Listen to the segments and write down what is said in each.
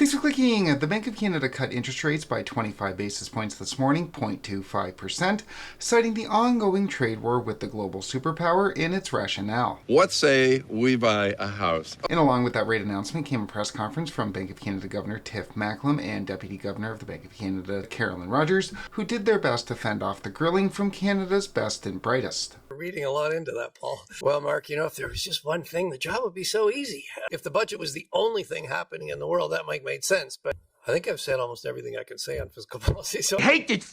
Thanks for clicking. The Bank of Canada cut interest rates by 25 basis points this morning, 0.25%, citing the ongoing trade war with the global superpower in its rationale. What say we buy a house? And along with that rate announcement came a press conference from Bank of Canada Governor Tiff Macklem and Deputy Governor of the Bank of Canada, Carolyn Rogers, who did their best to fend off the grilling from Canada's best and brightest. We're reading a lot into that, Paul. Well, Mark, if there was just one thing, the job would be so easy. If the budget was the only thing happening in the world, that might make sense. But I think I've said almost everything I can say on fiscal policy. So hate it.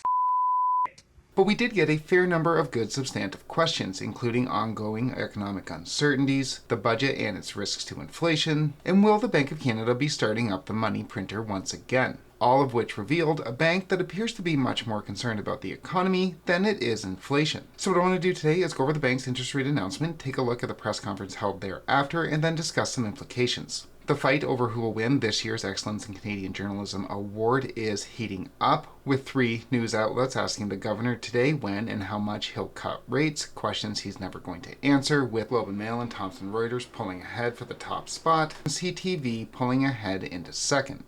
But we did get a fair number of good substantive questions, including ongoing economic uncertainties, the budget and its risks to inflation, and will the Bank of Canada be starting up the money printer once again? All of which revealed a bank that appears to be much more concerned about the economy than it is inflation. So what I want to do today is go over the bank's interest rate announcement, take a look at the press conference held thereafter, and then discuss some implications. The fight over who will win this year's Excellence in Canadian Journalism Award is heating up, with 3 news outlets asking the governor today when and how much he'll cut rates, questions he's never going to answer, with Globe and Mail and Thomson Reuters pulling ahead for the top spot, and CTV pulling ahead into second.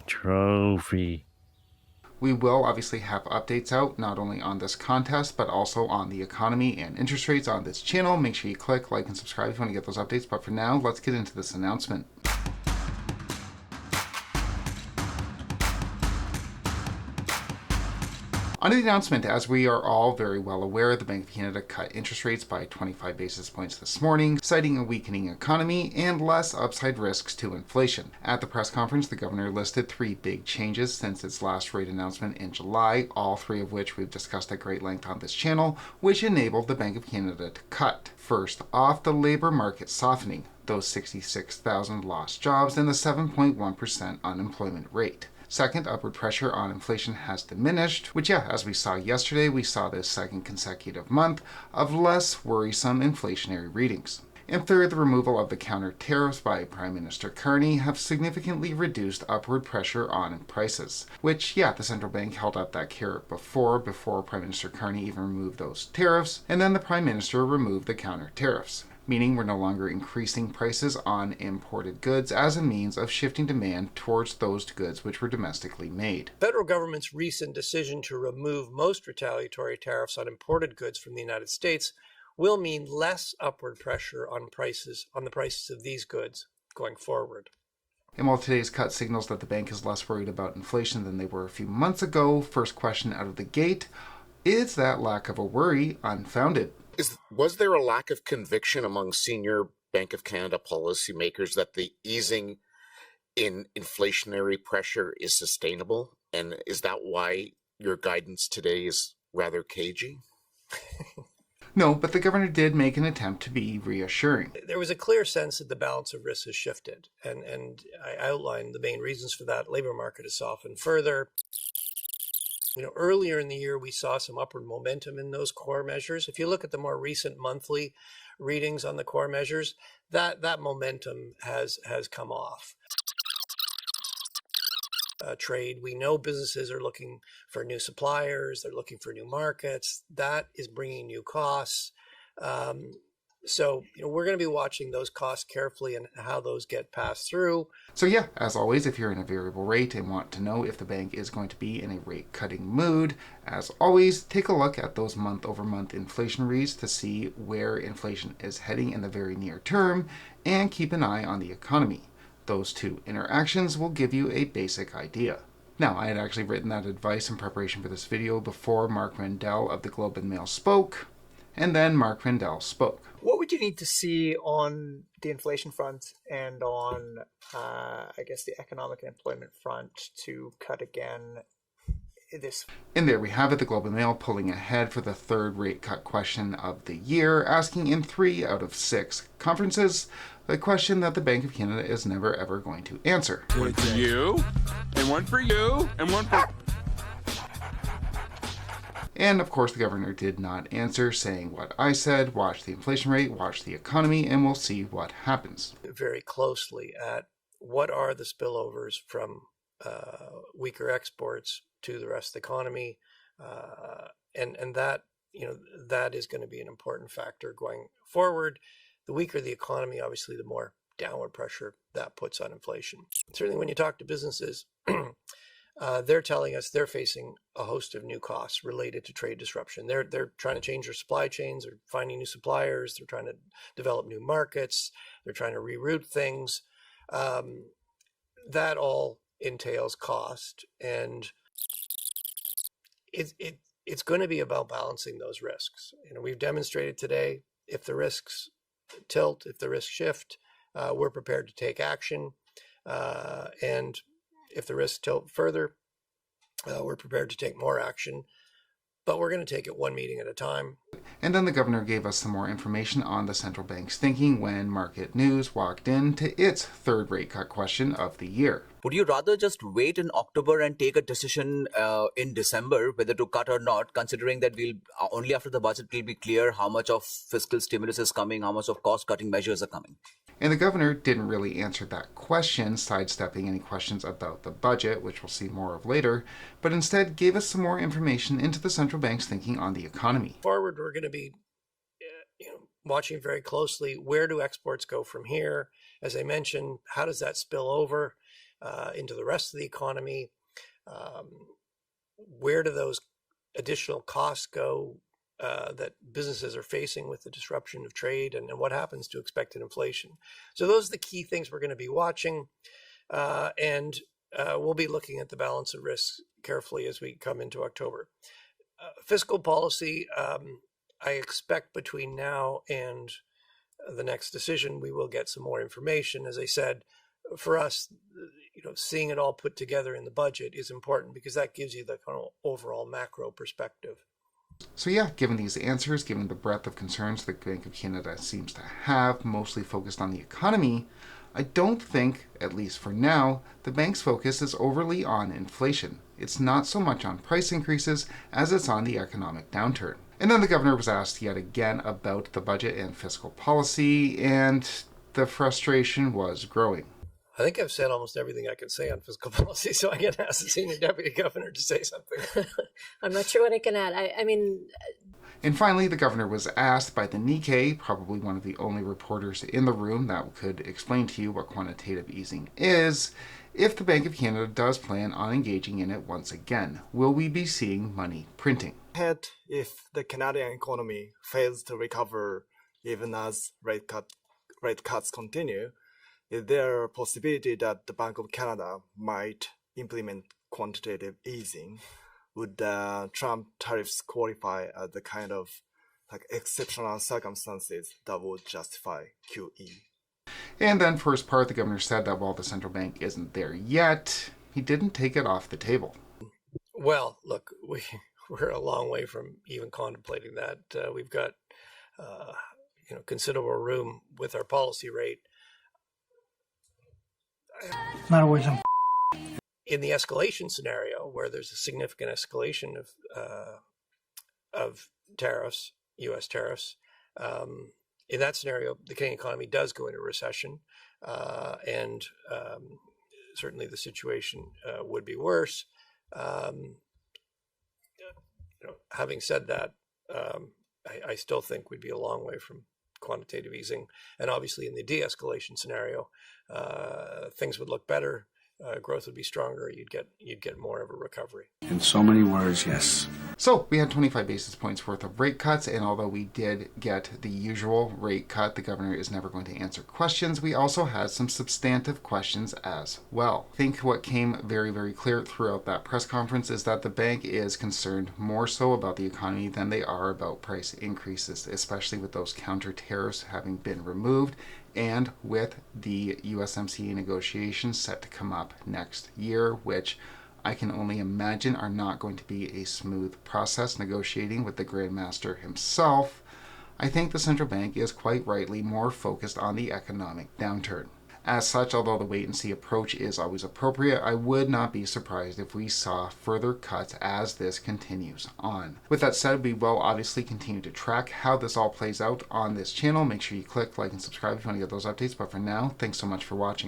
Trophy. We will obviously have updates out not only on this contest but also on the economy and interest rates on this channel. Make sure you click, like, and subscribe if you want to get those updates. But for now, let's get into this announcement. On the announcement, as we are all very well aware, the Bank of Canada cut interest rates by 25 basis points this morning, citing a weakening economy and less upside risks to inflation. At the press conference, the governor listed 3 big changes since its last rate announcement in July, all 3 of which we've discussed at great length on this channel, which enabled the Bank of Canada to cut. First off, the labor market softening, those 66,000 lost jobs and the 7.1% unemployment rate. Second, upward pressure on inflation has diminished, which, as we saw yesterday, we saw this second consecutive month of less worrisome inflationary readings. And third, the removal of the counter-tariffs by Prime Minister Carney have significantly reduced upward pressure on prices, which, the central bank held up that carrot before Prime Minister Carney even removed those tariffs, and then the Prime Minister removed the counter-tariffs, meaning we're no longer increasing prices on imported goods as a means of shifting demand towards those goods which were domestically made. Federal government's recent decision to remove most retaliatory tariffs on imported goods from the United States will mean less upward pressure on the prices of these goods going forward. And while today's cut signals that the bank is less worried about inflation than they were a few months ago, first question out of the gate, is that lack of a worry unfounded? Was there a lack of conviction among senior Bank of Canada policymakers that the easing in inflationary pressure is sustainable? And is that why your guidance today is rather cagey? No, but the governor did make an attempt to be reassuring. There was a clear sense that the balance of risk has shifted, and I outlined the main reasons for that. Labor market has softened further. Earlier in the year, we saw some upward momentum in those core measures. If you look at the more recent monthly readings on the core measures, that momentum has come off. Trade, we know businesses are looking for new suppliers, they're looking for new markets. That is bringing new costs. So, we're going to be watching those costs carefully and how those get passed through. So as always, if you're in a variable rate and want to know if the bank is going to be in a rate cutting mood, as always, take a look at those month-over-month inflation reads to see where inflation is heading in the very near term, and keep an eye on the economy. Those 2 interactions will give you a basic idea. Now, I had actually written that advice in preparation for this video before Mark Rendell of the Globe and Mail spoke, and then Mark Rendell spoke. What would you need to see on the inflation front and on, the economic and employment front to cut again this? And there we have it, the Globe and Mail pulling ahead for the 3rd rate cut question of the year, asking in 3 out of 6 conferences the question that the Bank of Canada is never ever going to answer. One for you, and one for you, and one for... And of course, the governor did not answer, saying what I said: watch the inflation rate, watch the economy, and we'll see what happens. Very closely at what are the spillovers from weaker exports to the rest of the economy, and that that is going to be an important factor going forward. The weaker the economy, obviously, the more downward pressure that puts on inflation. Certainly when you talk to businesses, they're telling us they're facing a host of new costs related to trade disruption. They're trying to change their supply chains, they're finding new suppliers, they're trying to develop new markets, they're trying to reroute things. That all entails cost, and it's going to be about balancing those risks. We've demonstrated today, if the risks tilt, if the risks shift, we're prepared to take action, and if the risks tilt further, we're prepared to take more action, but we're going to take it one meeting at a time. And then the governor gave us some more information on the central bank's thinking when Market News walked into its third rate cut question of the year. Would you rather just wait in October and take a decision in December whether to cut or not, considering that we'll only after the budget will be clear how much of fiscal stimulus is coming, how much of cost-cutting measures are coming? And the governor didn't really answer that question, sidestepping any questions about the budget, which we'll see more of later, but instead gave us some more information into the central bank's thinking on the economy. Forward, we're going to be watching very closely, where do exports go from here? As I mentioned, how does that spill over into the rest of the economy? Where do those additional costs go that businesses are facing with the disruption of trade, and what happens to expected inflation? So those are the key things we're going to be watching, and we'll be looking at the balance of risks carefully as we come into October. Fiscal policy, I expect between now and the next decision, we will get some more information. As I said, for us, seeing it all put together in the budget is important because that gives you the kind of overall macro perspective. So yeah, given these answers, given the breadth of concerns the Bank of Canada seems to have, mostly focused on the economy, I don't think, at least for now, the bank's focus is overly on inflation. It's not so much on price increases as it's on the economic downturn. And then the governor was asked yet again about the budget and fiscal policy, and the frustration was growing. I think I've said almost everything I can say on fiscal policy, so I get asked the senior deputy governor to say something. I'm not sure what I can add. I mean... And finally, the governor was asked by the Nikkei, probably one of the only reporters in the room that could explain to you what quantitative easing is, if the Bank of Canada does plan on engaging in it once again. Will we be seeing money printing? If the Canadian economy fails to recover even as rate cuts continue, is there a possibility that the Bank of Canada might implement quantitative easing? Would Trump tariffs qualify as the kind of exceptional circumstances that would justify QE? And then for his part, the governor said that while the central bank isn't there yet, he didn't take it off the table. Well, look, we're a long way from even contemplating that. We've got considerable room with our policy rate. In the escalation scenario, where there's a significant escalation of tariffs, U.S. tariffs, in that scenario, the Canadian economy does go into recession, and certainly the situation would be worse. Having said that, I still think we'd be a long way from quantitative easing, and obviously in the de-escalation scenario, things would look better. Growth would be stronger. You'd get more of a recovery. In so many words, yes. So we had 25 basis points worth of rate cuts, and although we did get the usual rate cut, the governor is never going to answer questions, we also had some substantive questions as well. I think what came very, very clear throughout that press conference is that the bank is concerned more so about the economy than they are about price increases, especially with those counter-tariffs having been removed and with the USMCA negotiations set to come up next year, which I can only imagine are not going to be a smooth process negotiating with the Grand Master himself. I think the central bank is quite rightly more focused on the economic downturn. As such, although the wait-and-see approach is always appropriate, I would not be surprised if we saw further cuts as this continues on. With that said, we will obviously continue to track how this all plays out on this channel. Make sure you click like and subscribe if you want to get those updates. But for now, thanks so much for watching.